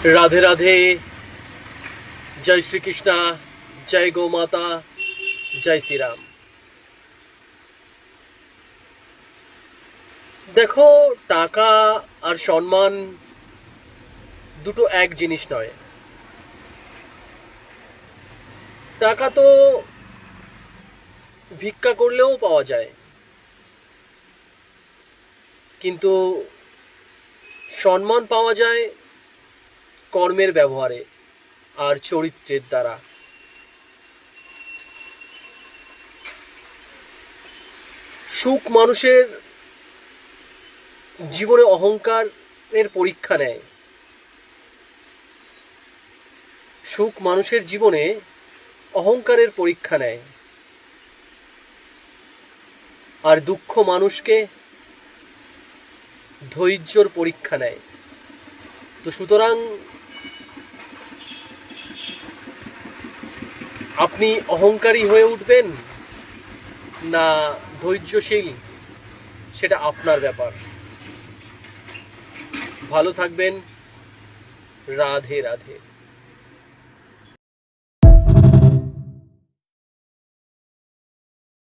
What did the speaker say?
राधे राधे। जय श्री कृष्णा, जय गौ माता, जय श्री राम। देखो, टाका और सम्मान दुटो एक जिनिस नय। टाका तो भिक्षा करलेও पाওয়া যায়, কিন্তু সম্মান পাওয়া যায় কর্মের ব্যবহারে আর চরিত্রের দ্বারা। সুখ মানুষের জীবনে অহংকারের পরীক্ষা নেয়। সুখ মানুষের জীবনে অহংকারের পরীক্ষা নেয়, আর দুঃখ মানুষকে ধৈর্যর পরীক্ষা নেয়। তো সুতরাং আপনি অহংকারী হয়ে উঠবেন না ধৈর্যশীল, সেটা আপনার ব্যাপার। ভালো থাকবেন। রাধে রাধে।